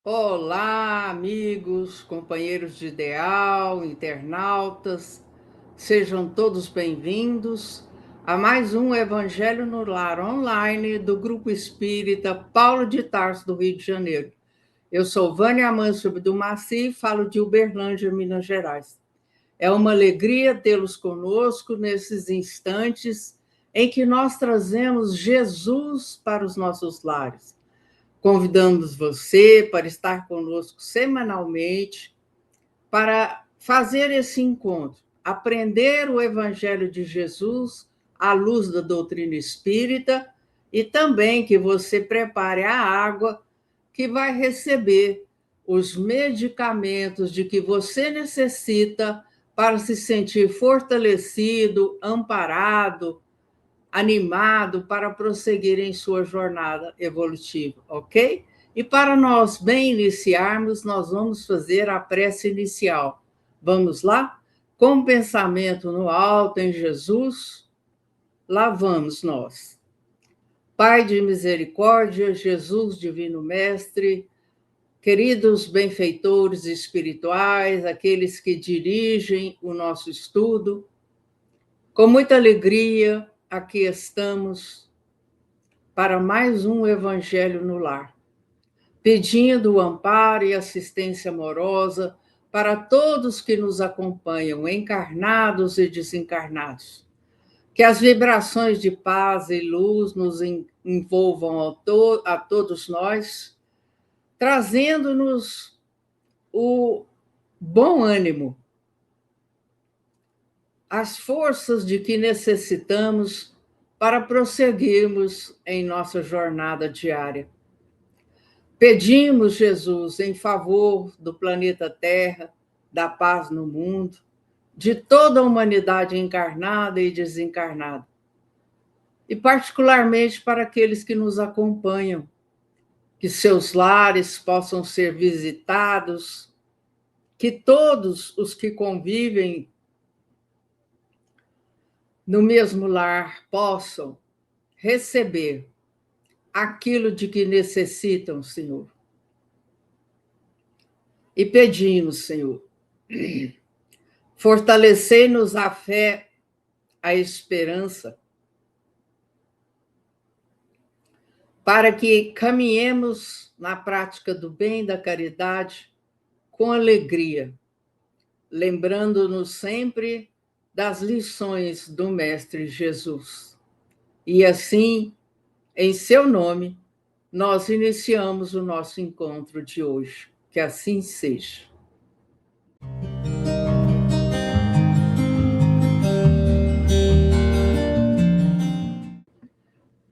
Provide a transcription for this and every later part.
Olá, amigos, companheiros de ideal, internautas, sejam todos bem-vindos a mais um Evangelho no Lar online do Grupo Espírita Paulo de Tarso, do Rio de Janeiro. Eu sou Vânia Amâncio do Maci e falo de Uberlândia, Minas Gerais. É uma alegria tê-los conosco nesses instantes em que nós trazemos Jesus para os nossos lares. Convidamos você para estar conosco semanalmente, para fazer esse encontro, aprender o Evangelho de Jesus à luz da doutrina espírita e também que você prepare a água que vai receber os medicamentos de que você necessita para se sentir fortalecido, amparado, animado para prosseguir em sua jornada evolutiva, ok? E para nós bem iniciarmos, nós vamos fazer a prece inicial. Vamos lá? Com pensamento no alto em Jesus, lá vamos nós. Pai de misericórdia, Jesus, Divino Mestre, queridos benfeitores espirituais, aqueles que dirigem o nosso estudo, com muita alegria, aqui estamos para mais um Evangelho no Lar, pedindo o amparo e assistência amorosa para todos que nos acompanham, encarnados e desencarnados. Que as vibrações de paz e luz nos envolvam a todos nós, trazendo-nos o bom ânimo, as forças de que necessitamos para prosseguirmos em nossa jornada diária. Pedimos, Jesus, em favor do planeta Terra, da paz no mundo, de toda a humanidade encarnada e desencarnada, e particularmente para aqueles que nos acompanham, que seus lares possam ser visitados, que todos os que convivem no mesmo lar possam receber aquilo de que necessitam, Senhor. E pedimos, Senhor, fortalecei-nos a fé, a esperança, para que caminhemos na prática do bem e da caridade com alegria, lembrando-nos sempre das lições do Mestre Jesus. E assim, em seu nome, nós iniciamos o nosso encontro de hoje. Que assim seja.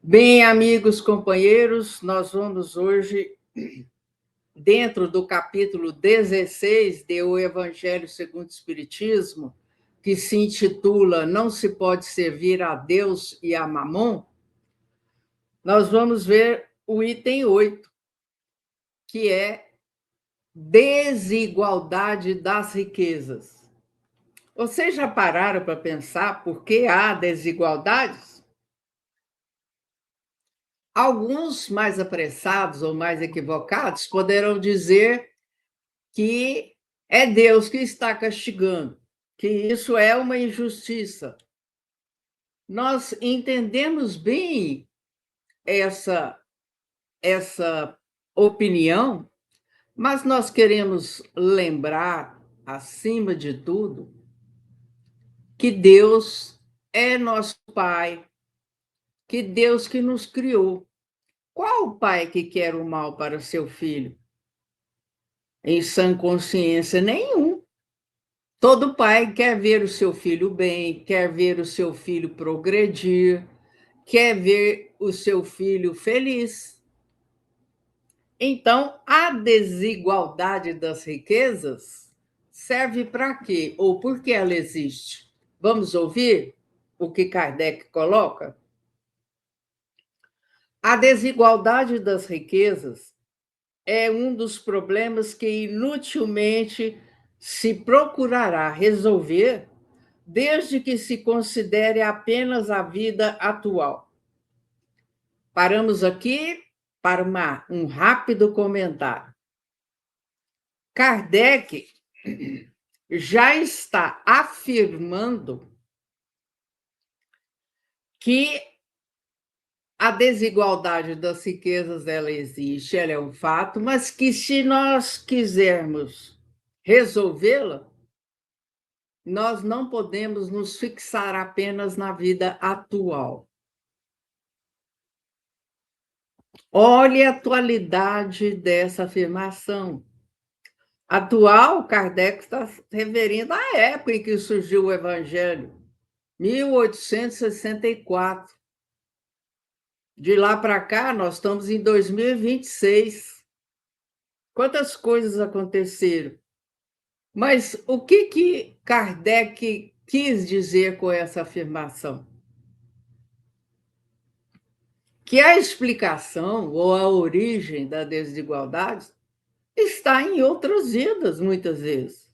Bem, amigos, companheiros, nós vamos hoje, dentro do capítulo 16 do Evangelho segundo o Espiritismo, que se intitula Não se pode servir a Deus e a Mamon, nós vamos ver o item 8, que é desigualdade das riquezas. Vocês já pararam para pensar por que há desigualdades? Alguns mais apressados ou mais equivocados poderão dizer que é Deus que está castigando, que isso é uma injustiça. Nós entendemos bem essa opinião, mas nós queremos lembrar, acima de tudo, que Deus é nosso Pai, que Deus que nos criou. Qual o pai que quer o mal para seu filho? Em sã consciência, nenhum. Todo pai quer ver o seu filho bem, quer ver o seu filho progredir, quer ver o seu filho feliz. Então, a desigualdade das riquezas serve para quê? Ou por que ela existe? Vamos ouvir o que Kardec coloca? A desigualdade das riquezas é um dos problemas que inutilmente se procurará resolver desde que se considere apenas a vida atual. Paramos aqui para um rápido comentário. Kardec já está afirmando que a desigualdade das riquezas ela existe, ela é um fato, mas que se nós quisermos resolvê-la, nós não podemos nos fixar apenas na vida atual. Olhe a atualidade dessa afirmação. Atual, Kardec está se referindo à época em que surgiu o Evangelho, 1864. De lá para cá, nós estamos em 2026. Quantas coisas aconteceram? Mas o que Kardec quis dizer com essa afirmação? Que a explicação ou a origem da desigualdade está em outras vidas, muitas vezes.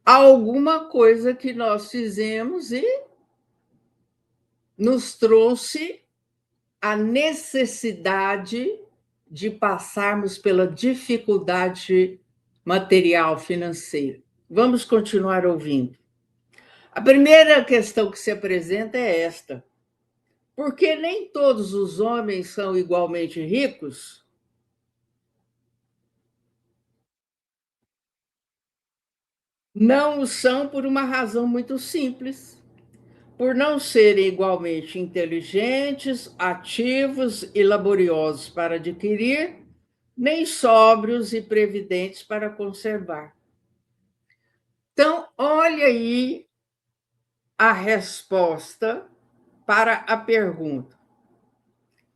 Alguma coisa que nós fizemos e nos trouxe a necessidade de passarmos pela dificuldade material, financeira. Vamos continuar ouvindo. A primeira questão que se apresenta é esta: por que nem todos os homens são igualmente ricos? Não o são por uma razão muito simples: por não serem igualmente inteligentes, ativos e laboriosos para adquirir, nem sóbrios e previdentes para conservar. Então, olha aí a resposta para a pergunta: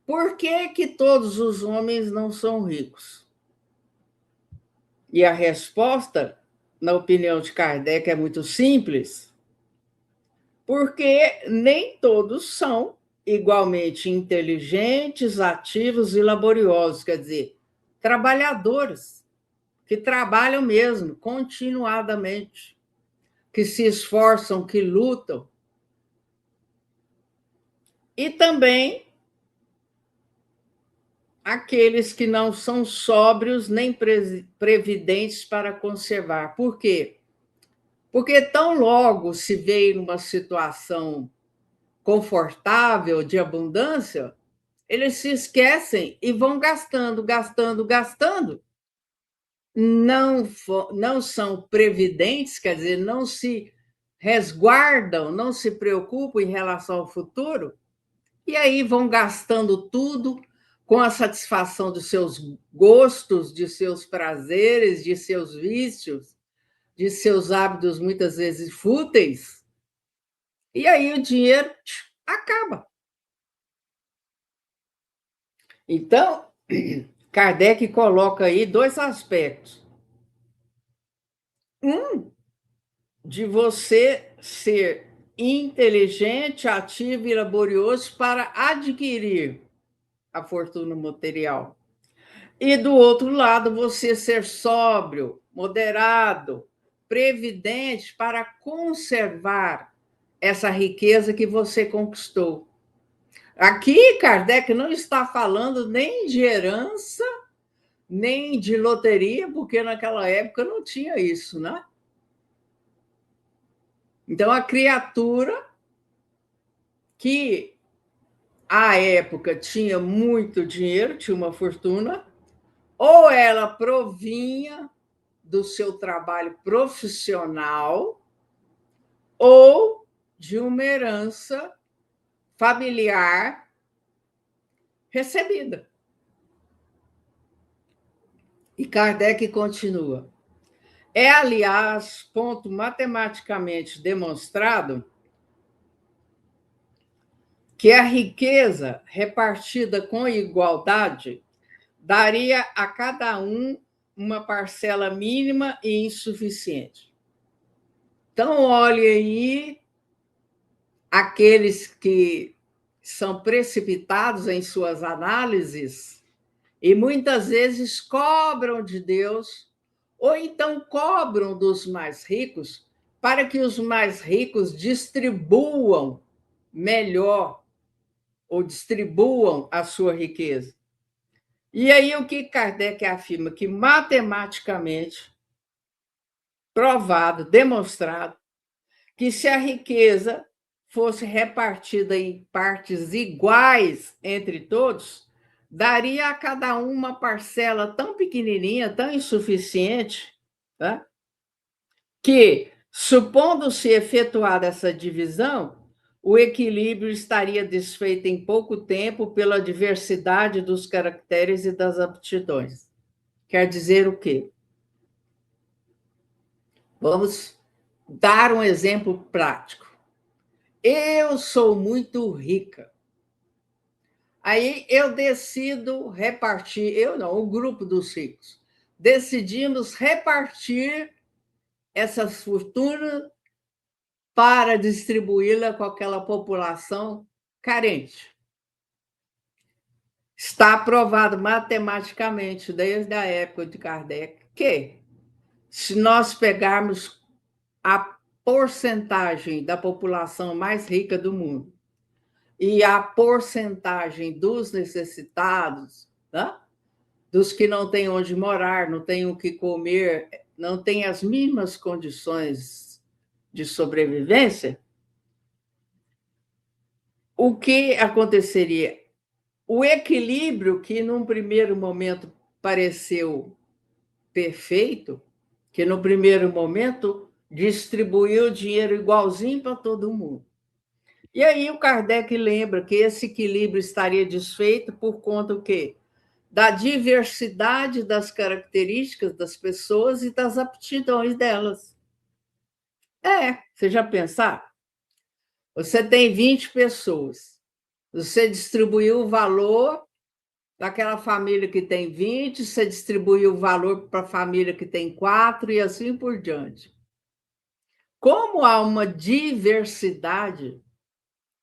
por que todos os homens não são ricos? E a resposta, na opinião de Kardec, é muito simples: porque nem todos são igualmente inteligentes, ativos e laboriosos, quer dizer, trabalhadores, que trabalham mesmo, continuadamente, que se esforçam, que lutam. E também aqueles que não são sóbrios nem previdentes para conservar. Por quê? Porque tão logo se vê numa situação confortável, de abundância, eles se esquecem e vão gastando, gastando, gastando. Não são previdentes, quer dizer, não se resguardam, não se preocupam em relação ao futuro, e aí vão gastando tudo com a satisfação dos seus gostos, de seus prazeres, de seus vícios, de seus hábitos muitas vezes fúteis, e aí o dinheiro acaba. Então, Kardec coloca aí dois aspectos. Um, de você ser inteligente, ativo e laborioso para adquirir a fortuna material. E do outro lado, você ser sóbrio, moderado, previdente para conservar essa riqueza que você conquistou. Aqui, Kardec não está falando nem de herança, nem de loteria, porque naquela época não tinha isso, né? Então, a criatura que, à época, tinha muito dinheiro, tinha uma fortuna, ou ela provinha do seu trabalho profissional, ou de uma herança familiar recebida. E Kardec continua: é, aliás, ponto matematicamente demonstrado que a riqueza repartida com igualdade daria a cada um uma parcela mínima e insuficiente. Então, olhe aí aqueles que são precipitados em suas análises e muitas vezes cobram de Deus, ou então cobram dos mais ricos, para que os mais ricos distribuam melhor ou distribuam a sua riqueza. E aí o que Kardec afirma? Que matematicamente provado, demonstrado, que se a riqueza fosse repartida em partes iguais entre todos, daria a cada um uma parcela tão pequenininha, tão insuficiente, tá? Que, supondo-se efetuada essa divisão, o equilíbrio estaria desfeito em pouco tempo pela diversidade dos caracteres e das aptidões. Quer dizer o quê? Vamos dar um exemplo prático. Eu sou muito rica. Aí eu decido repartir, eu não, o grupo dos ricos, decidimos repartir essas fortunas para distribuí-la com aquela população carente. Está provado matematicamente, desde a época de Kardec, que se nós pegarmos a porcentagem da população mais rica do mundo e a porcentagem dos necessitados, né? Dos que não têm onde morar, não têm o que comer, não têm as mínimas condições de sobrevivência, o que aconteceria? O equilíbrio que, num primeiro momento, pareceu perfeito, que no primeiro momento distribuiu o dinheiro igualzinho para todo mundo. E aí o Kardec lembra que esse equilíbrio estaria desfeito por conta do quê? Da diversidade das características das pessoas e das aptidões delas. Você já pensou? Você tem 20 pessoas. Você distribuiu o valor daquela família que tem 20, você distribuiu o valor para a família que tem 4 e assim por diante. Como há uma diversidade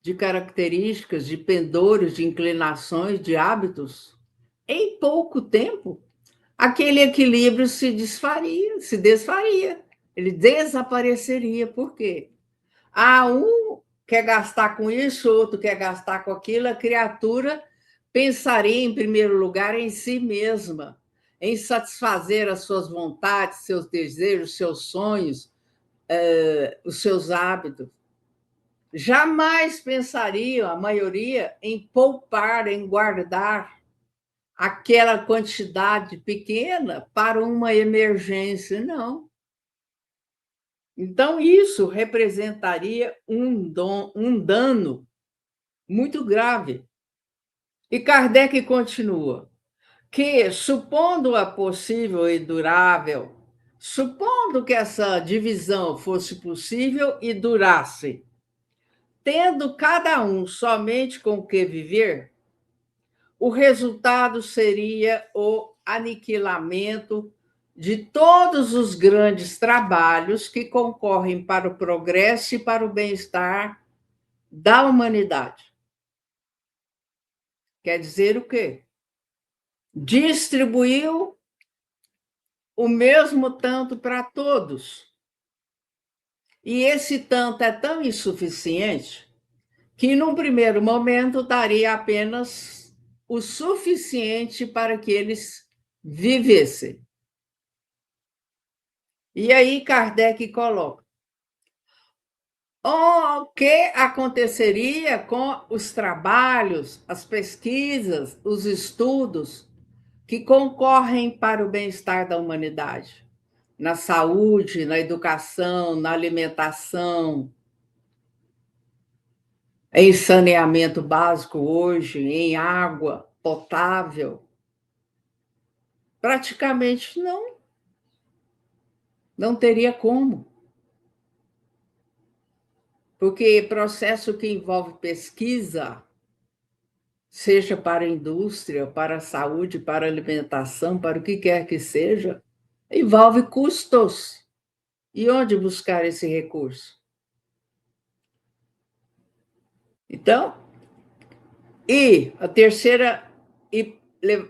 de características, de pendores, de inclinações, de hábitos, em pouco tempo, aquele equilíbrio se desfaria, ele desapareceria. Por quê? Um quer gastar com isso, outro quer gastar com aquilo, a criatura pensaria, em primeiro lugar, em si mesma, em satisfazer as suas vontades, seus desejos, seus sonhos, os seus hábitos. Jamais pensaria, a maioria, em poupar, em guardar aquela quantidade pequena para uma emergência, não. Então, isso representaria um dano muito grave. E Kardec continua que, supondo-a possível e durável, supondo que essa divisão fosse possível e durasse, tendo cada um somente com o que viver, o resultado seria o aniquilamento de todos os grandes trabalhos que concorrem para o progresso e para o bem-estar da humanidade. Quer dizer o quê? Distribuiu o mesmo tanto para todos. E esse tanto é tão insuficiente que, num primeiro momento, daria apenas o suficiente para que eles vivessem. E aí Kardec coloca: o que aconteceria com os trabalhos, as pesquisas, os estudos que concorrem para o bem-estar da humanidade? Na saúde, na educação, na alimentação, em saneamento básico hoje, em água potável? Praticamente não teria como. Porque processo que envolve pesquisa, seja para a indústria, para a saúde, para a alimentação, para o que quer que seja, envolve custos. E onde buscar esse recurso? Então,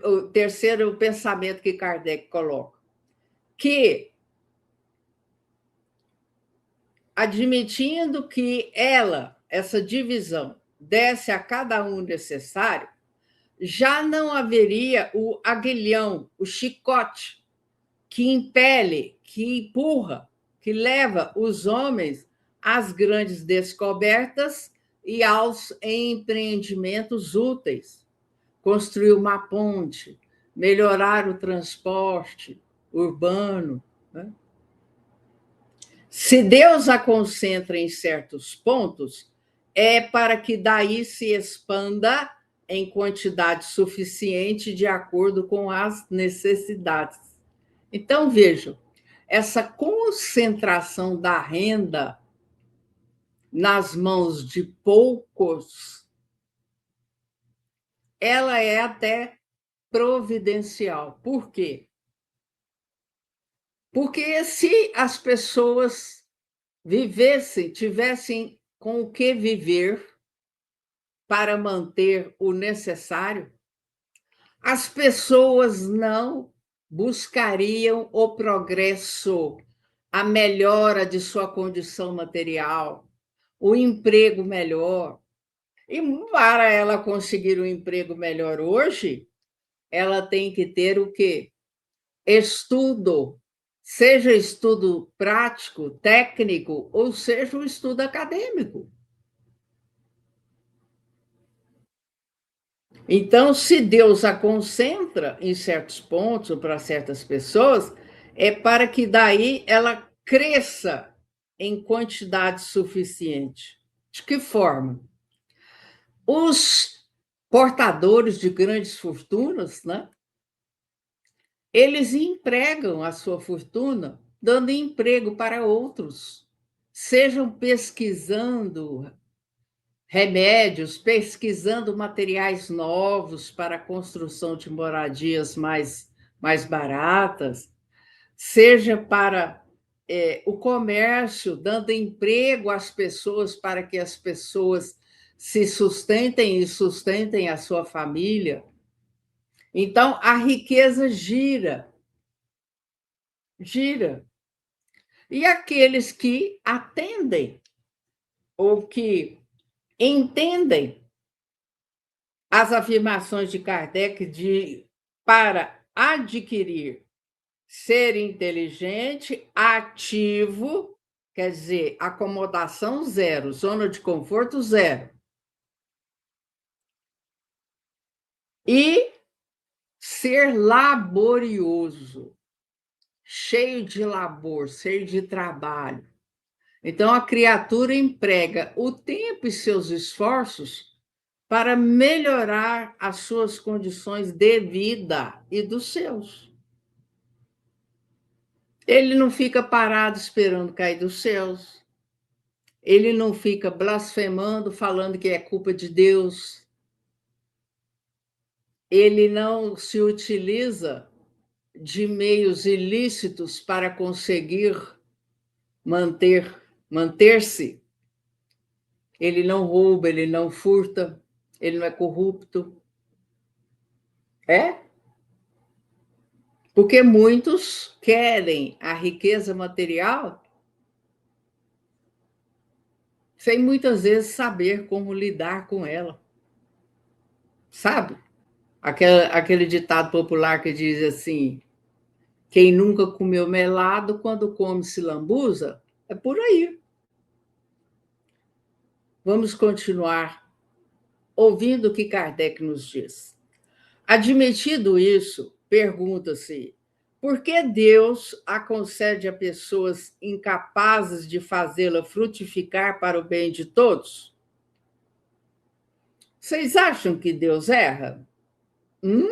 o terceiro pensamento que Kardec coloca, que, admitindo que essa divisão, desse a cada um necessário, já não haveria o aguilhão, o chicote, que impele, que empurra, que leva os homens às grandes descobertas e aos empreendimentos úteis. Construir uma ponte, melhorar o transporte urbano, né? Se Deus a concentra em certos pontos, é para que daí se expanda em quantidade suficiente de acordo com as necessidades. Então, vejam, essa concentração da renda nas mãos de poucos, ela é até providencial. Por quê? Porque se as pessoas vivessem, tivessem com o que viver para manter o necessário, as pessoas não buscariam o progresso, a melhora de sua condição material, o emprego melhor. E para ela conseguir um emprego melhor hoje, ela tem que ter o quê? Estudo, seja estudo prático, técnico, ou seja um estudo acadêmico. Então, se Deus a concentra em certos pontos ou para certas pessoas, é para que daí ela cresça em quantidade suficiente. De que forma? Os portadores de grandes fortunas, né? Eles empregam a sua fortuna dando emprego para outros, sejam pesquisando remédios, pesquisando materiais novos para a construção de moradias mais baratas, seja para o comércio, dando emprego às pessoas para que as pessoas se sustentem e sustentem a sua família. Então, a riqueza gira, gira. E aqueles que atendem ou que entendem as afirmações de Kardec para adquirir ser inteligente, ativo, quer dizer, acomodação zero, zona de conforto zero. E ser laborioso, cheio de labor, cheio de trabalho. Então, a criatura emprega o tempo e seus esforços para melhorar as suas condições de vida e dos seus. Ele não fica parado esperando cair dos céus. Ele não fica blasfemando, falando que é culpa de Deus. Ele não se utiliza de meios ilícitos para conseguir manter-se. Ele não rouba, ele não furta, ele não é corrupto. É? Porque muitos querem a riqueza material sem muitas vezes saber como lidar com ela. Sabe? Aquele ditado popular que diz assim: quem nunca comeu melado, quando come se lambuza, é por aí. Vamos continuar ouvindo o que Kardec nos diz. Admitido isso, pergunta-se: por que Deus a concede a pessoas incapazes de fazê-la frutificar para o bem de todos? Vocês acham que Deus erra? Hum?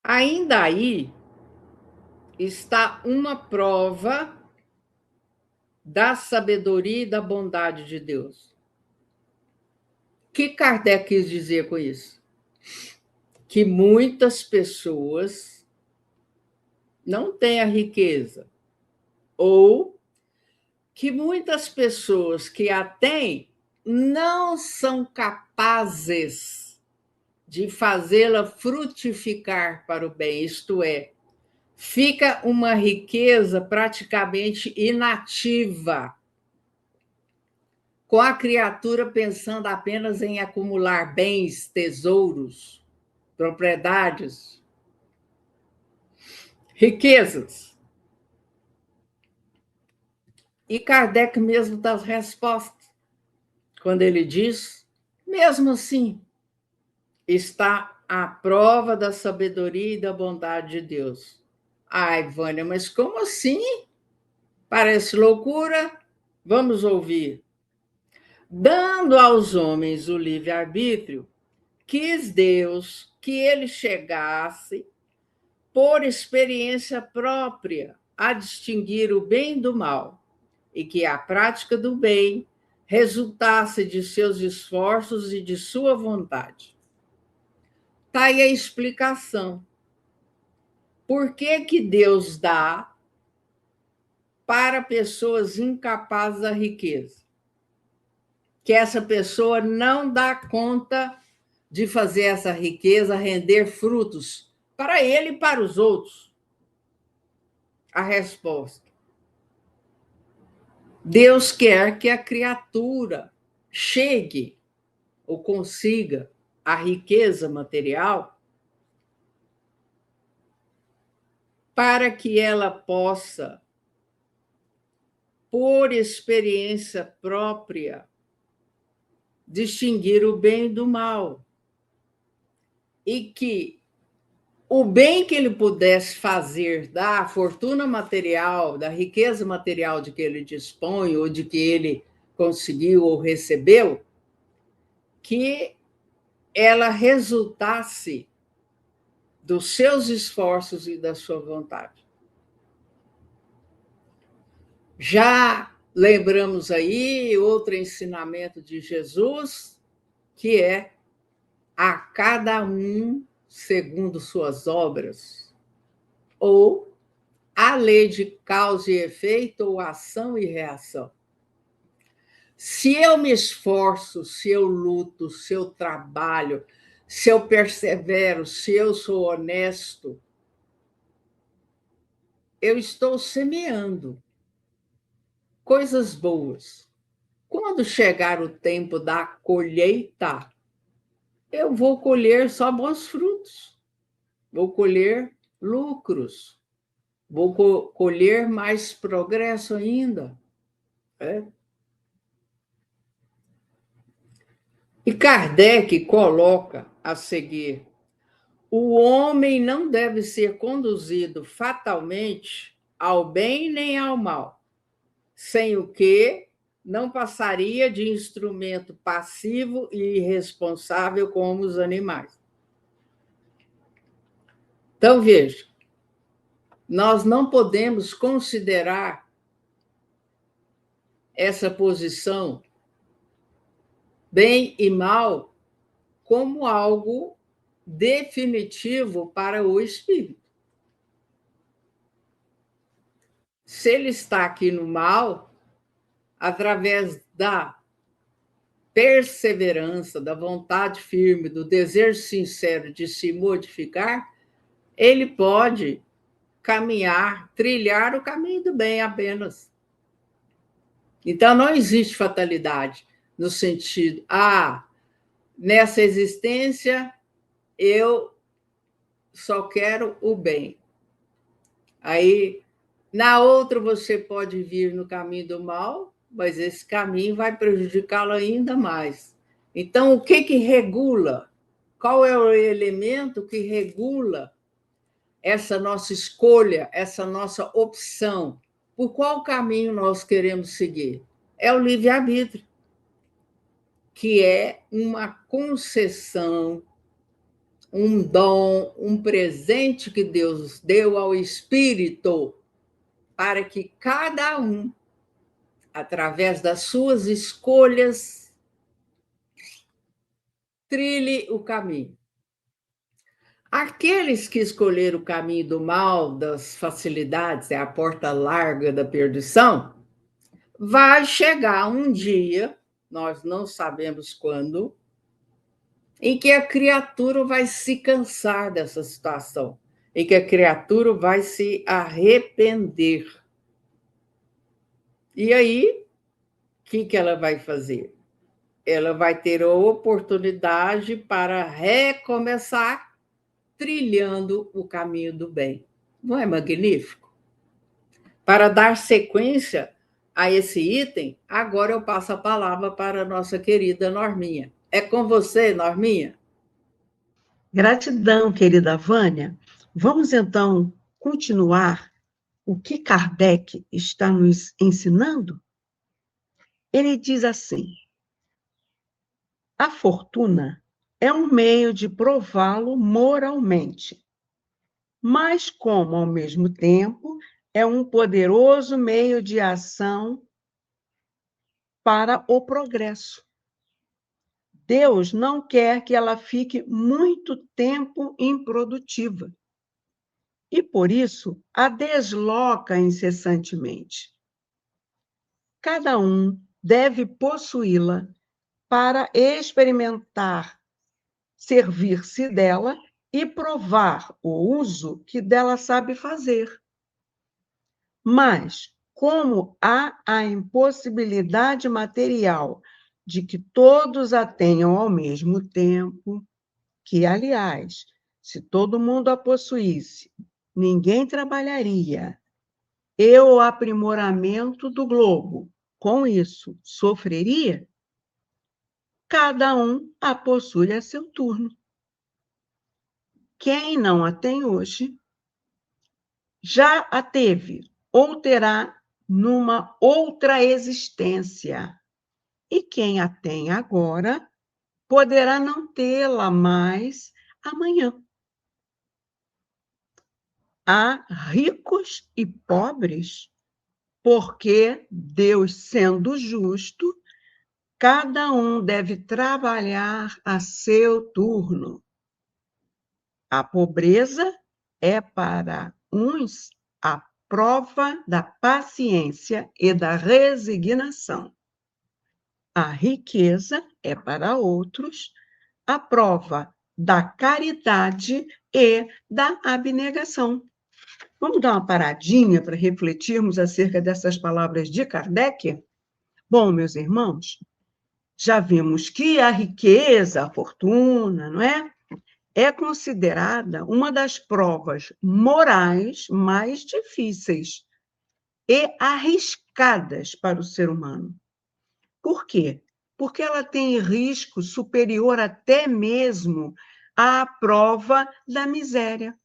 Ainda aí está uma prova da sabedoria e da bondade de Deus. O que Kardec quis dizer com isso? Que muitas pessoas não têm a riqueza, ou que muitas pessoas que a têm não são capazes de fazê-la frutificar para o bem, isto é, fica uma riqueza praticamente inativa. com a criatura pensando apenas em acumular bens, tesouros, propriedades, riquezas. E Kardec mesmo dá as respostas, quando ele diz, mesmo assim, está a prova da sabedoria e da bondade de Deus. Ai, Vânia, mas como assim? Parece loucura? Vamos ouvir. Dando aos homens o livre-arbítrio, quis Deus que ele chegasse, por experiência própria, a distinguir o bem do mal, e que a prática do bem resultasse de seus esforços e de sua vontade. Está aí a explicação. Por que que Deus dá para pessoas incapazes da riqueza? Que essa pessoa não dá conta de fazer essa riqueza render frutos para ele e para os outros. A resposta: Deus quer que a criatura chegue ou consiga a riqueza material para que ela possa, por experiência própria, distinguir o bem do mal. E que o bem que ele pudesse fazer da fortuna material, da riqueza material de que ele dispõe, ou de que ele conseguiu ou recebeu, que ela resultasse dos seus esforços e da sua vontade. Já lembramos aí outro ensinamento de Jesus, que é a cada um segundo suas obras, ou a lei de causa e efeito, ou ação e reação. Se eu me esforço, se eu luto, se eu trabalho, se eu persevero, se eu sou honesto, eu estou semeando coisas boas. Quando chegar o tempo da colheita, eu vou colher só bons frutos, vou colher lucros, vou colher mais progresso ainda. É? E Kardec coloca a seguir: o homem não deve ser conduzido fatalmente ao bem nem ao mal, sem o que não passaria de instrumento passivo e irresponsável como os animais. Então, veja, nós não podemos considerar essa posição, bem e mal, como algo definitivo para o espírito. Se ele está aqui no mal, através da perseverança, da vontade firme, do desejo sincero de se modificar, ele pode caminhar, trilhar o caminho do bem apenas. Então, não existe fatalidade no sentido, nessa existência eu só quero o bem. Aí, na outra, você pode vir no caminho do mal, mas esse caminho vai prejudicá-lo ainda mais. Então, o que regula? Qual é o elemento que regula essa nossa escolha, essa nossa opção? Por qual caminho nós queremos seguir? É o livre-arbítrio, que é uma concessão, um dom, um presente que Deus deu ao espírito, para que cada um, através das suas escolhas, trilhe o caminho. Aqueles que escolheram o caminho do mal, das facilidades, é a porta larga da perdição, vai chegar um dia, nós não sabemos quando, em que a criatura vai se cansar dessa situação, em que a criatura vai se arrepender. E aí que ela vai fazer? Ela vai ter a oportunidade para recomeçar trilhando o caminho do bem. Não é magnífico? Para dar sequência a esse item, agora eu passo a palavra para a nossa querida Norminha. É com você, Norminha. Gratidão, querida Vânia. Vamos então continuar o que Kardec está nos ensinando? Ele diz assim: a fortuna é um meio de prová-lo moralmente, mas como, ao mesmo tempo, é um poderoso meio de ação para o progresso. Deus não quer que ela fique muito tempo improdutiva e, por isso, a desloca incessantemente. Cada um deve possuí-la para experimentar, servir-se dela e provar o uso que dela sabe fazer. Mas, como há a impossibilidade material de que todos a tenham ao mesmo tempo, que, aliás, se todo mundo a possuísse, ninguém trabalharia, e o aprimoramento do globo, com isso, sofreria, cada um a possui a seu turno. Quem não a tem hoje, já a teve ou terá numa outra existência. E quem a tem agora poderá não tê-la mais amanhã. Há ricos e pobres, porque Deus, sendo justo, cada um deve trabalhar a seu turno. A pobreza é para uns a prova da paciência e da resignação. A riqueza é para outros a prova da caridade e da abnegação. Vamos dar uma paradinha para refletirmos acerca dessas palavras de Kardec? Bom, meus irmãos, já vimos que a riqueza, a fortuna, não é? É considerada uma das provas morais mais difíceis e arriscadas para o ser humano. Por quê? Porque ela tem risco superior até mesmo à prova da miséria,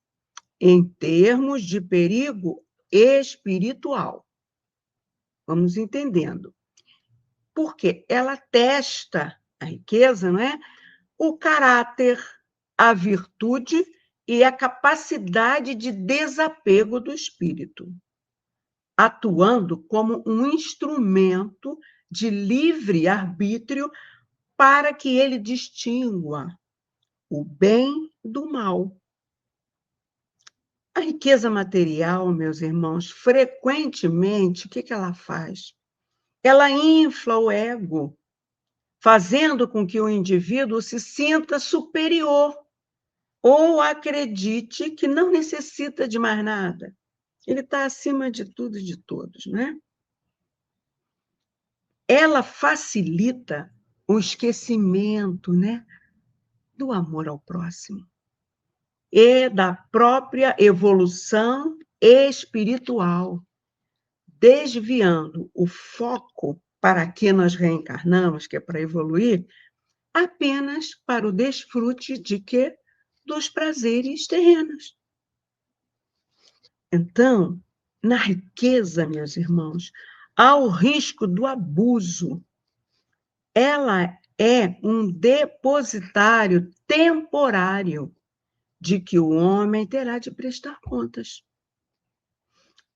em termos de perigo espiritual. Vamos entendendo. Porque ela testa a riqueza, não é? O caráter, a virtude e a capacidade de desapego do espírito, atuando como um instrumento de livre arbítrio para que ele distingua o bem do mal. A riqueza material, meus irmãos, frequentemente, o que ela faz? Ela infla o ego, fazendo com que o indivíduo se sinta superior ou acredite que não necessita de mais nada. Ele está acima de tudo e de todos, né? Ela facilita o esquecimento, né, do amor ao próximo e da própria evolução espiritual, desviando o foco para que nós reencarnamos, que é para evoluir, apenas para o desfrute de quê? Dos prazeres terrenos. Então, na riqueza, meus irmãos, há o risco do abuso. Ela é um depositário temporário de que o homem terá de prestar contas.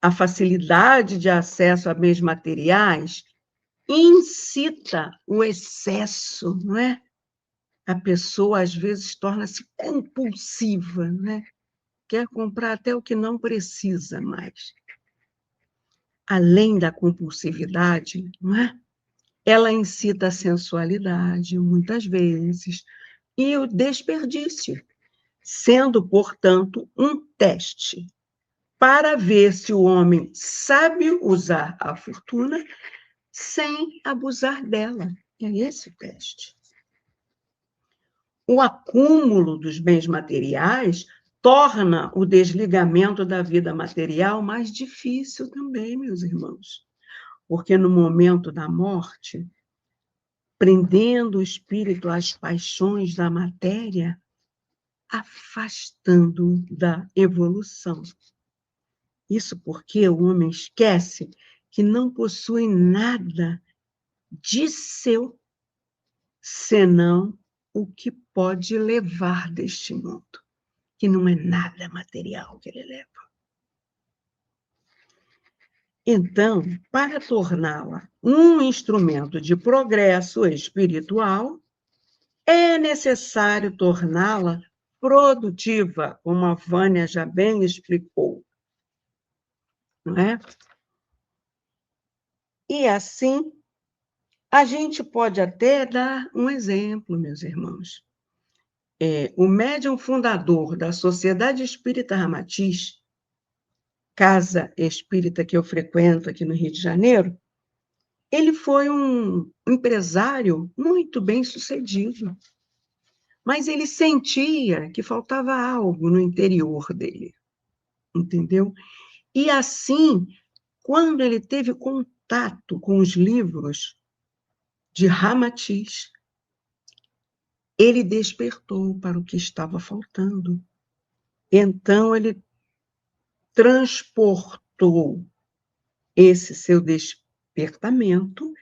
A facilidade de acesso a bens materiais incita o excesso, não é? A pessoa, às vezes, torna-se compulsiva, não é? Quer comprar até o que não precisa mais. Além da compulsividade, não é? Ela incita a sensualidade, muitas vezes, e o desperdício, sendo, portanto, um teste para ver se o homem sabe usar a fortuna sem abusar dela. É esse o teste. O acúmulo dos bens materiais torna o desligamento da vida material mais difícil também, meus irmãos. Porque no momento da morte, prendendo o espírito às paixões da matéria, afastando da evolução. Isso porque o homem esquece que não possui nada de seu, senão o que pode levar deste mundo, que não é nada material que ele leva. Então, para torná-la um instrumento de progresso espiritual, é necessário torná-la produtiva, como a Vânia já bem explicou, não é? E assim, a gente pode até dar um exemplo, meus irmãos. O médium fundador da Sociedade Espírita Ramatiz, casa espírita que eu frequento aqui no Rio de Janeiro, ele foi um empresário muito bem-sucedido, mas ele sentia que faltava algo no interior dele, entendeu? E assim, quando ele teve contato com os livros de Ramatiz, ele despertou para o que estava faltando. Então, ele transportou esse seu despertamento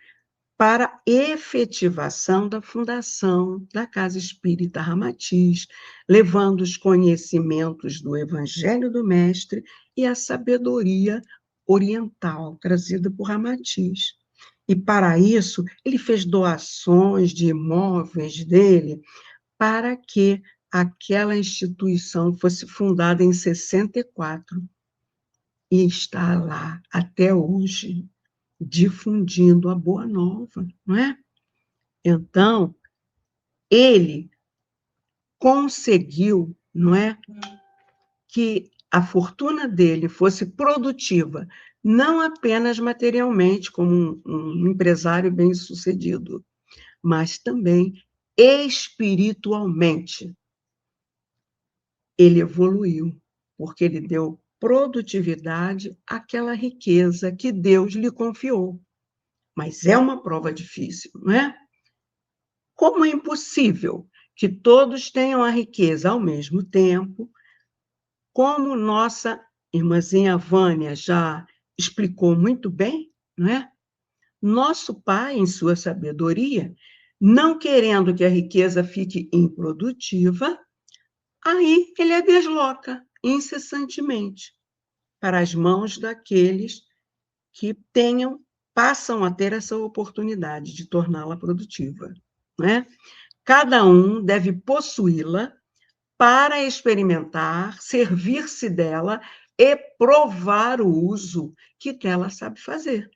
para a efetivação da fundação da Casa Espírita Ramatiz, levando os conhecimentos do Evangelho do Mestre e a sabedoria oriental trazida por Ramatiz. E, para isso, ele fez doações de imóveis dele para que aquela instituição fosse fundada em 64 e está lá até hoje, difundindo a boa nova, não é? Então, ele conseguiu, não é, que a fortuna dele fosse produtiva, não apenas materialmente, como um empresário bem-sucedido, mas também espiritualmente. Ele evoluiu, porque ele deu produtividade àquela riqueza que Deus lhe confiou. Mas é uma prova difícil, não é? Como é impossível que todos tenham a riqueza ao mesmo tempo, como nossa irmãzinha Vânia já explicou muito bem, não é? Nosso pai, em sua sabedoria, não querendo que a riqueza fique improdutiva, aí ele a desloca incessantemente para as mãos daqueles que passam a ter essa oportunidade de torná-la produtiva, né? Cada um deve possuí-la para experimentar, servir-se dela e provar o uso que dela sabe fazer.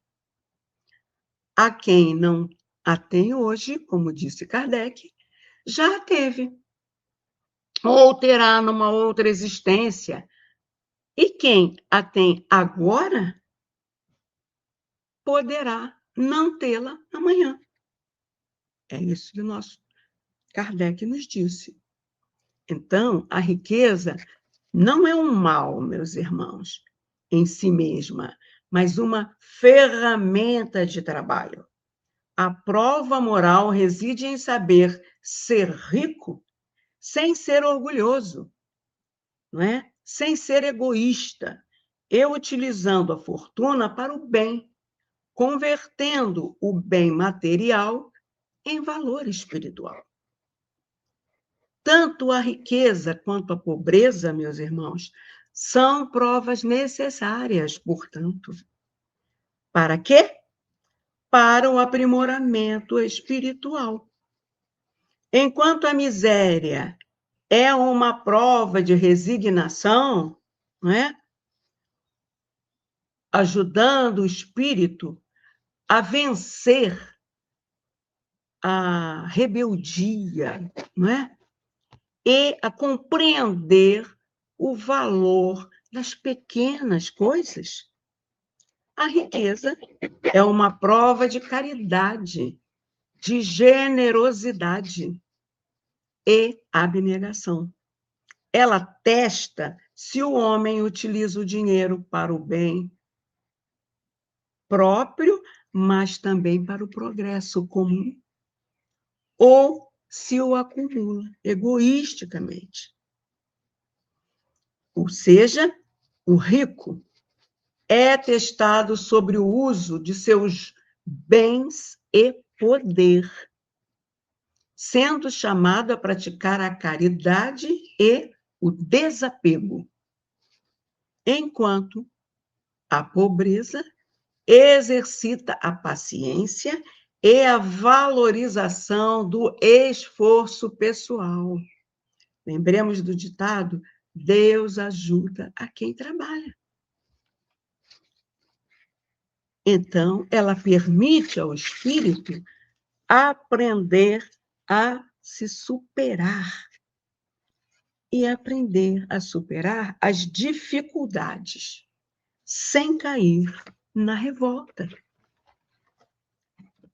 A quem não a tem hoje, como disse Kardec, já a teve, ou terá numa outra existência. E quem a tem agora poderá não tê-la amanhã. É isso que nosso Kardec nos disse. Então, a riqueza não é um mal, meus irmãos, em si mesma, mas uma ferramenta de trabalho. A prova moral reside em saber ser rico sem ser orgulhoso, não é? Sem ser egoísta, e utilizando a fortuna para o bem, convertendo o bem material em valor espiritual. Tanto a riqueza quanto a pobreza, meus irmãos, são provas necessárias, portanto. Para quê? Para o aprimoramento espiritual. Enquanto a miséria é uma prova de resignação, não é? Ajudando o espírito a vencer a rebeldia, não é? E a compreender o valor das pequenas coisas. A riqueza é uma prova de caridade, de generosidade e abnegação. Ela testa se o homem utiliza o dinheiro para o bem próprio, mas também para o progresso comum, ou se o acumula egoisticamente. Ou seja, o rico é testado sobre o uso de seus bens e poder, sendo chamado a praticar a caridade e o desapego, enquanto a pobreza exercita a paciência e a valorização do esforço pessoal. Lembremos do ditado: Deus ajuda a quem trabalha. Então, ela permite ao espírito aprender a se superar e aprender a superar as dificuldades, sem cair na revolta.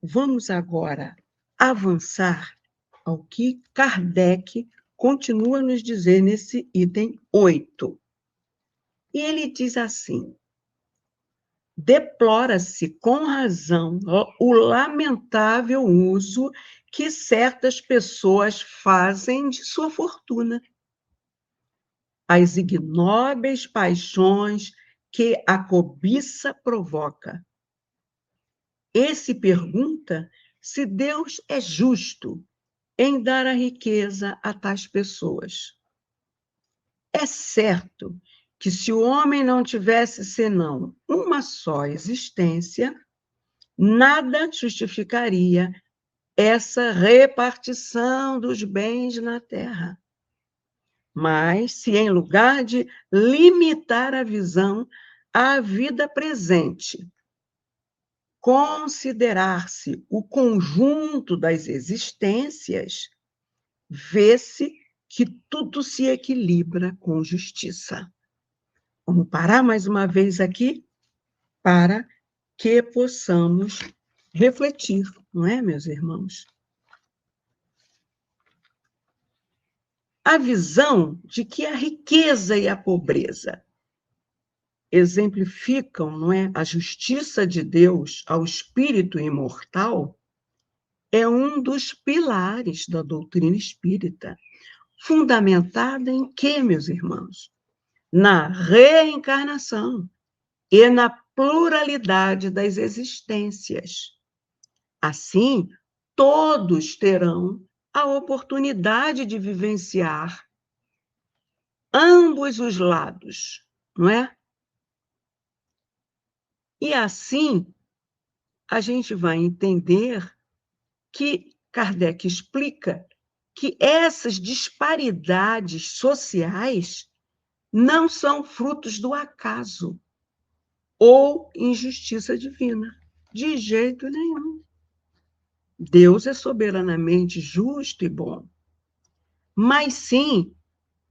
Vamos agora avançar ao que Kardec continua a nos dizer nesse item 8. E ele diz assim: deplora-se com razão o lamentável uso que certas pessoas fazem de sua fortuna, as ignóbeis paixões que a cobiça provoca. E se pergunta se Deus é justo em dar a riqueza a tais pessoas. É certo que se o homem não tivesse senão uma só existência, nada justificaria essa repartição dos bens na terra. Mas, se em lugar de limitar a visão à vida presente, considerar-se o conjunto das existências, vê-se que tudo se equilibra com justiça. Vamos parar mais uma vez aqui para que possamos refletir, não é, meus irmãos? A visão de que a riqueza e a pobreza exemplificam, não é, a justiça de Deus ao espírito imortal é um dos pilares da doutrina espírita, fundamentada em quê, meus irmãos? Na reencarnação e na pluralidade das existências. Assim, todos terão a oportunidade de vivenciar ambos os lados, não é? E assim, a gente vai entender que Kardec explica que essas disparidades sociais não são frutos do acaso ou injustiça divina, de jeito nenhum. Deus é soberanamente justo e bom, mas sim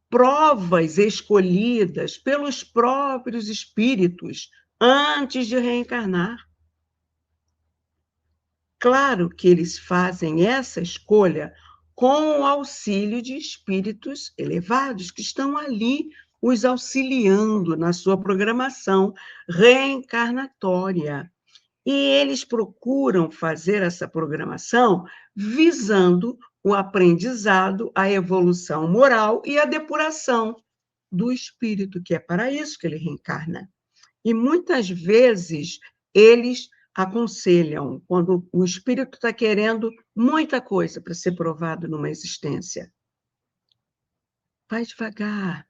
provas escolhidas pelos próprios espíritos antes de reencarnar. Claro que eles fazem essa escolha com o auxílio de espíritos elevados que estão ali os auxiliando na sua programação reencarnatória. E eles procuram fazer essa programação visando o aprendizado, a evolução moral e a depuração do espírito, que é para isso que ele reencarna. E muitas vezes eles aconselham, quando o espírito está querendo muita coisa para ser provado numa existência. Vai devagar,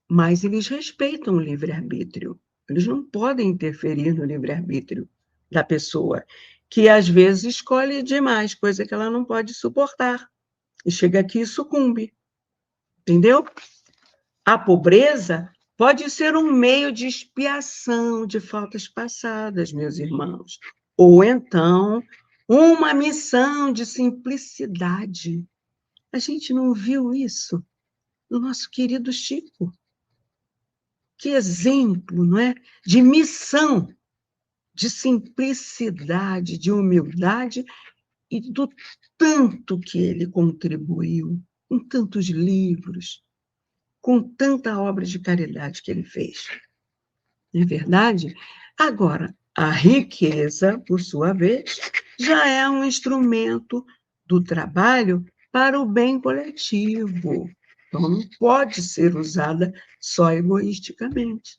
mas eles respeitam o livre-arbítrio. Eles não podem interferir no livre-arbítrio da pessoa, que às vezes escolhe demais, coisa que ela não pode suportar. E chega aqui e sucumbe. Entendeu? A pobreza pode ser um meio de expiação de faltas passadas, meus irmãos. Ou então, uma missão de simplicidade. A gente não viu isso no nosso querido Chico. Que exemplo, não é? De missão de simplicidade, de humildade e do tanto que ele contribuiu, com tantos livros, com tanta obra de caridade que ele fez. Não é verdade? Agora, a riqueza, por sua vez, já é um instrumento do trabalho para o bem coletivo. Então, não pode ser usada só egoisticamente.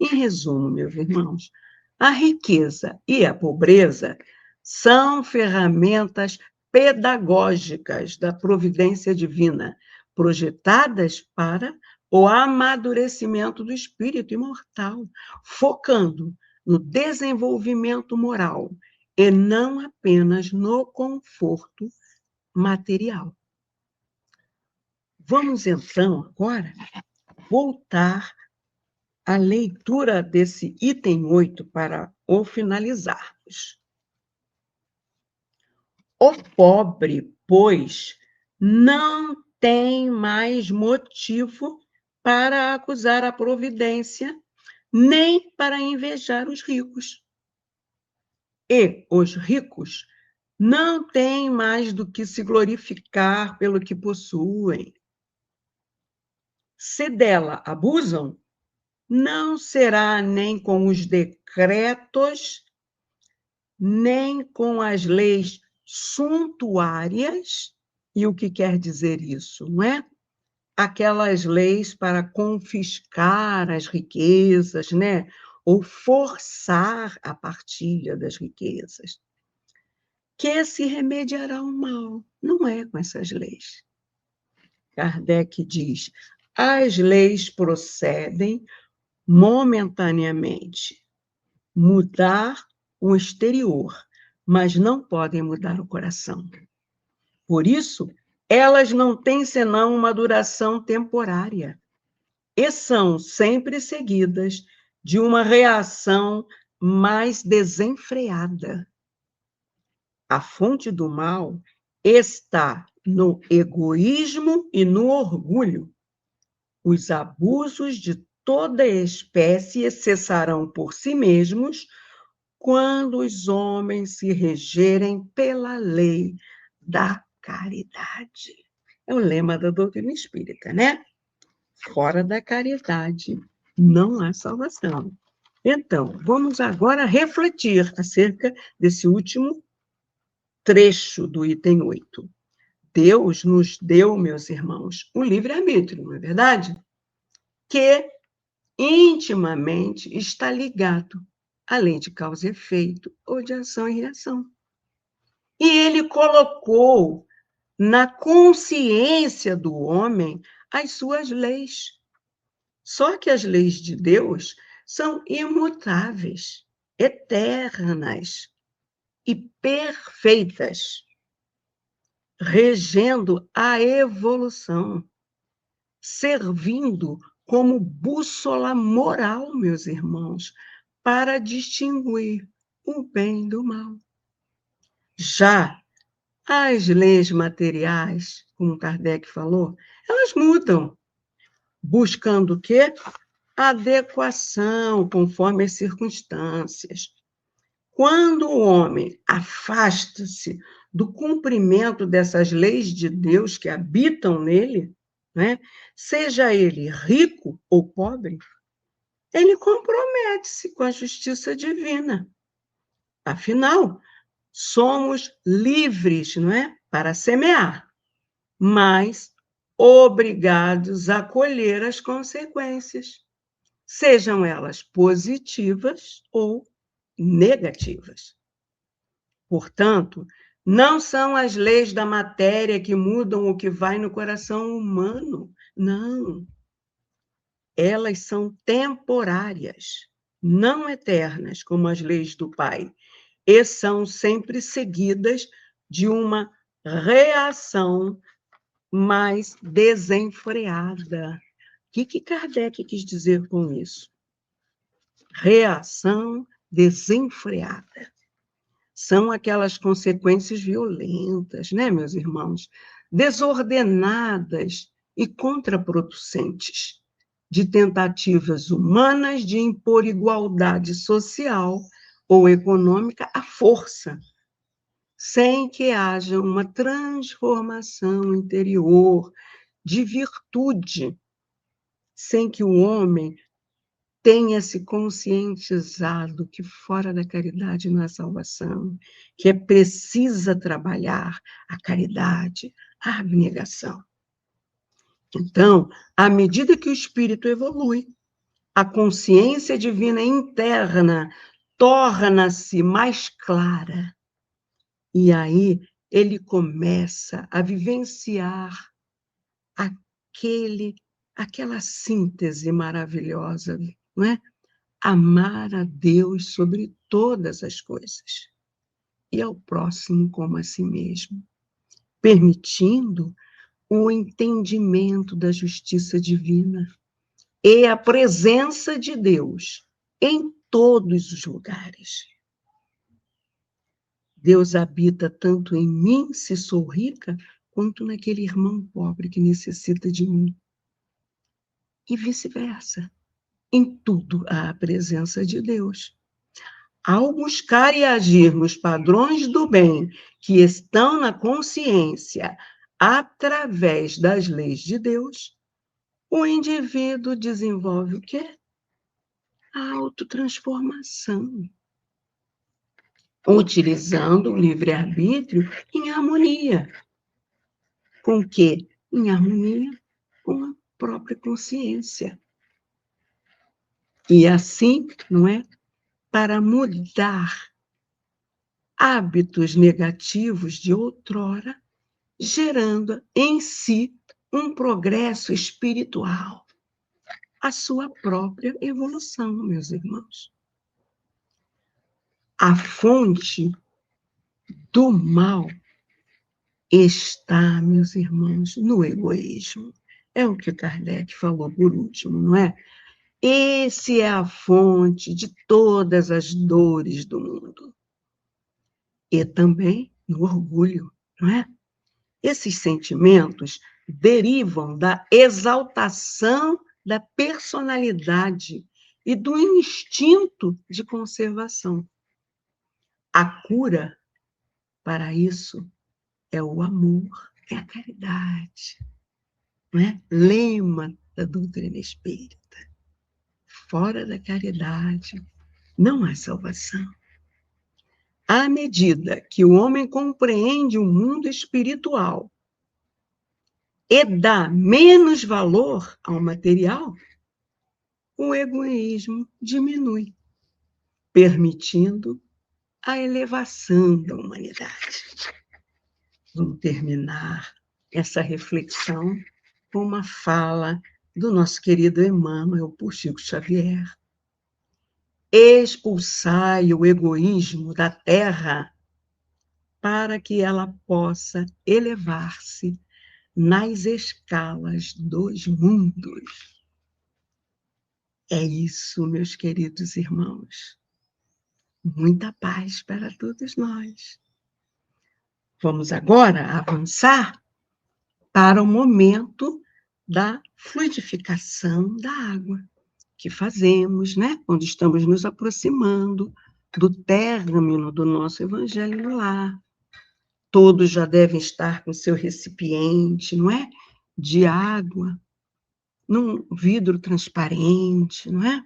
Em resumo, meus irmãos, a riqueza e a pobreza são ferramentas pedagógicas da providência divina, projetadas para o amadurecimento do espírito imortal, focando no desenvolvimento moral e não apenas no conforto material. Vamos, então, agora, voltar à leitura desse item 8 para o finalizarmos. O pobre, pois, não tem mais motivo para acusar a providência, nem para invejar os ricos. E os ricos não têm mais do que se glorificar pelo que possuem. Se dela abusam, não será nem com os decretos, nem com as leis suntuárias. E o que quer dizer isso, não é? Aquelas leis para confiscar as riquezas, né? Ou forçar a partilha das riquezas, que se remediará o mal. Não é com essas leis. Kardec diz: as leis procedem momentaneamente mudar o exterior, mas não podem mudar o coração. Por isso, elas não têm senão uma duração temporária e são sempre seguidas de uma reação mais desenfreada. A fonte do mal está no egoísmo e no orgulho. Os abusos de toda espécie cessarão por si mesmos quando os homens se regerem pela lei da caridade. É o lema da doutrina espírita, né? Fora da caridade não há salvação. Então, vamos agora refletir acerca desse último trecho do item 8. Deus nos deu, meus irmãos, um livre-arbítrio, não é verdade? Que intimamente está ligado à lei de causa e efeito, ou de ação e reação. E ele colocou na consciência do homem as suas leis. Só que as leis de Deus são imutáveis, eternas e perfeitas, regendo a evolução, servindo como bússola moral, meus irmãos, para distinguir o bem do mal. Já as leis materiais, como Kardec falou, elas mudam, buscando o quê? Adequação conforme as circunstâncias. Quando o homem afasta-se do cumprimento dessas leis de Deus que habitam nele, né? Seja ele rico ou pobre, ele compromete-se com a justiça divina. Afinal, somos livres, não é? Para semear, mas obrigados a colher as consequências, sejam elas positivas ou negativas. Portanto, não são as leis da matéria que mudam o que vai no coração humano, não. Elas são temporárias, não eternas, como as leis do Pai, e são sempre seguidas de uma reação mais desenfreada. O que Kardec quis dizer com isso? Reação desenfreada. São aquelas consequências violentas, né, meus irmãos? Desordenadas e contraproducentes, de tentativas humanas de impor igualdade social ou econômica à força, sem que haja uma transformação interior de virtude, sem que o homem tenha se conscientizado que fora da caridade não há salvação, que é precisa trabalhar a caridade, a abnegação. Então, à medida que o espírito evolui, a consciência divina interna torna-se mais clara. E aí ele começa a vivenciar aquela síntese maravilhosa, não é? Amar a Deus sobre todas as coisas e ao próximo como a si mesmo, permitindo o entendimento da justiça divina e a presença de Deus em todos os lugares. Deus habita tanto em mim, se sou rica, quanto naquele irmão pobre que necessita de mim. E vice-versa. Em tudo há a presença de Deus. Ao buscar e agir nos padrões do bem que estão na consciência através das leis de Deus, o indivíduo desenvolve o quê? A autotransformação, utilizando o livre-arbítrio em harmonia. Com o quê? Em harmonia com a própria consciência. E assim, não é? Para mudar hábitos negativos de outrora, gerando em si um progresso espiritual, a sua própria evolução, meus irmãos. A fonte do mal está, meus irmãos, no egoísmo. É o que Kardec falou por último, não é? Esse é a fonte de todas as dores do mundo. E também no orgulho, não é? Esses sentimentos derivam da exaltação da personalidade e do instinto de conservação. A cura para isso é o amor, é a caridade, não é? Lema da doutrina espírita. Fora da caridade não há salvação. À medida que o homem compreende o mundo espiritual e dá menos valor ao material, o egoísmo diminui, permitindo a elevação da humanidade. Vamos terminar essa reflexão com uma fala do nosso querido Emmanuel por Chico Xavier. Expulsai o egoísmo da terra para que ela possa elevar-se nas escalas dos mundos. É isso, meus queridos irmãos. Muita paz para todos nós. Vamos agora avançar para o momento da fluidificação da água, que fazemos, né? Quando estamos nos aproximando do término do nosso Evangelho no Lar. Todos já devem estar com seu recipiente, não é? De água, num vidro transparente, não é?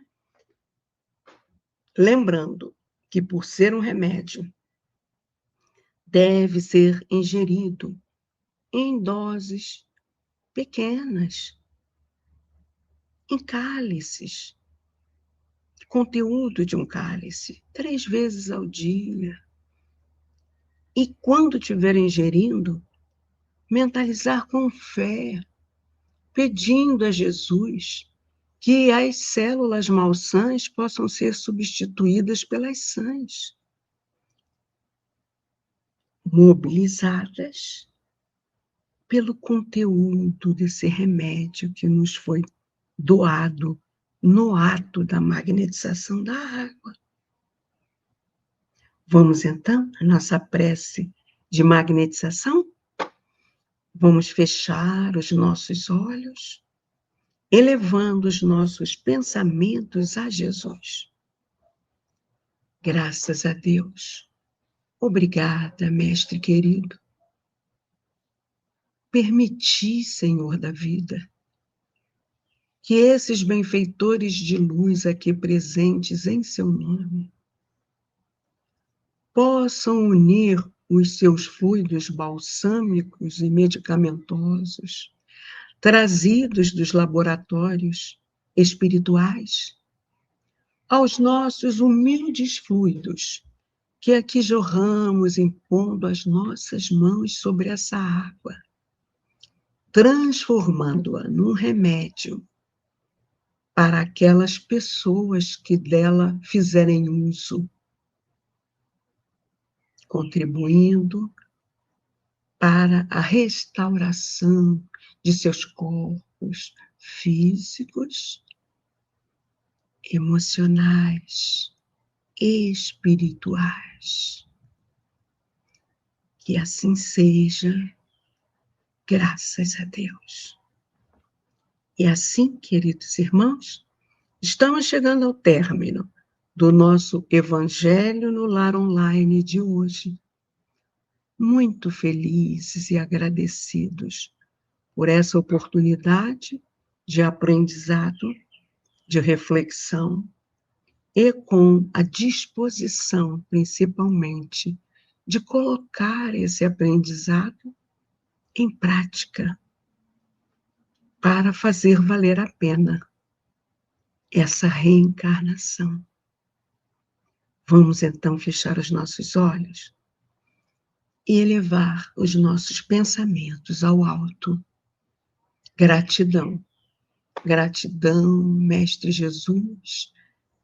Lembrando que, por ser um remédio, deve ser ingerido em doses pequenas, em cálices, conteúdo de um cálice, 3 vezes ao dia. E quando estiver ingerindo, mentalizar com fé, pedindo a Jesus que as células malsãs possam ser substituídas pelas sãs, mobilizadas pelo conteúdo desse remédio que nos foi doado no ato da magnetização da água. Vamos, então, à nossa prece de magnetização? Vamos fechar os nossos olhos, elevando os nossos pensamentos a Jesus. Graças a Deus. Obrigada, mestre querido. Permiti, Senhor da vida, que esses benfeitores de luz aqui presentes em seu nome possam unir os seus fluidos balsâmicos e medicamentosos, trazidos dos laboratórios espirituais, aos nossos humildes fluidos, que aqui jorramos impondo as nossas mãos sobre essa água, transformando-a num remédio para aquelas pessoas que dela fizerem uso, contribuindo para a restauração de seus corpos físicos, emocionais, espirituais. Que assim seja, graças a Deus. E assim, queridos irmãos, estamos chegando ao término do nosso Evangelho no Lar Online de hoje. Muito felizes e agradecidos por essa oportunidade de aprendizado, de reflexão e com a disposição, principalmente, de colocar esse aprendizado em prática para fazer valer a pena essa reencarnação. Vamos então fechar os nossos olhos e elevar os nossos pensamentos ao alto. Gratidão. Gratidão, Mestre Jesus.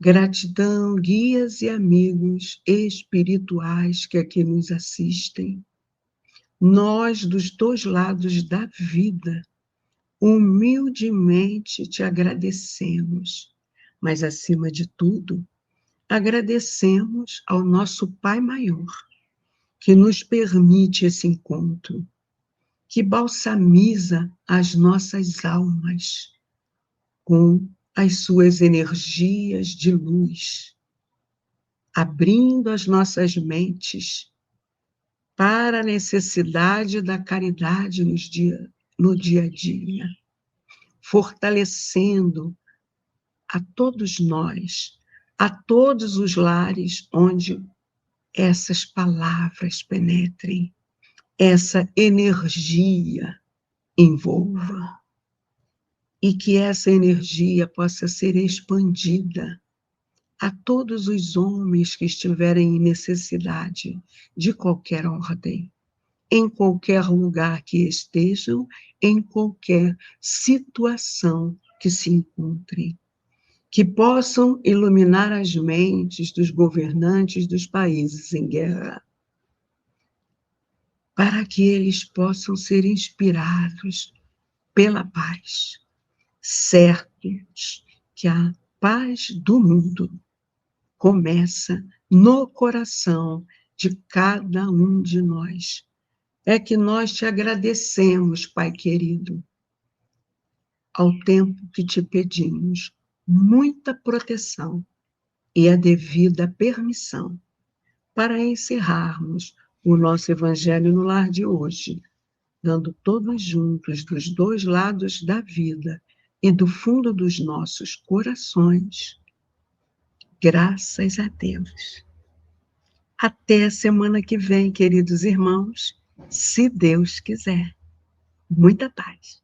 Gratidão, guias e amigos espirituais que aqui nos assistem. Nós, dos dois lados da vida, humildemente te agradecemos, mas, acima de tudo, agradecemos ao nosso Pai Maior, que nos permite esse encontro, que balsamiza as nossas almas com as suas energias de luz, abrindo as nossas mentes para a necessidade da caridade no dia a dia, fortalecendo a todos nós, a todos os lares onde essas palavras penetrem, essa energia envolva, e que essa energia possa ser expandida a todos os homens que estiverem em necessidade de qualquer ordem, em qualquer lugar que estejam, em qualquer situação que se encontrem, que possam iluminar as mentes dos governantes dos países em guerra, para que eles possam ser inspirados pela paz, certos que a paz do mundo começa no coração de cada um de nós. É que nós te agradecemos, Pai querido, ao tempo que te pedimos muita proteção e a devida permissão para encerrarmos o nosso Evangelho no Lar de hoje, dando todos juntos, dos dois lados da vida e do fundo dos nossos corações, graças a Deus. Até a semana que vem, queridos irmãos, se Deus quiser. Muita paz.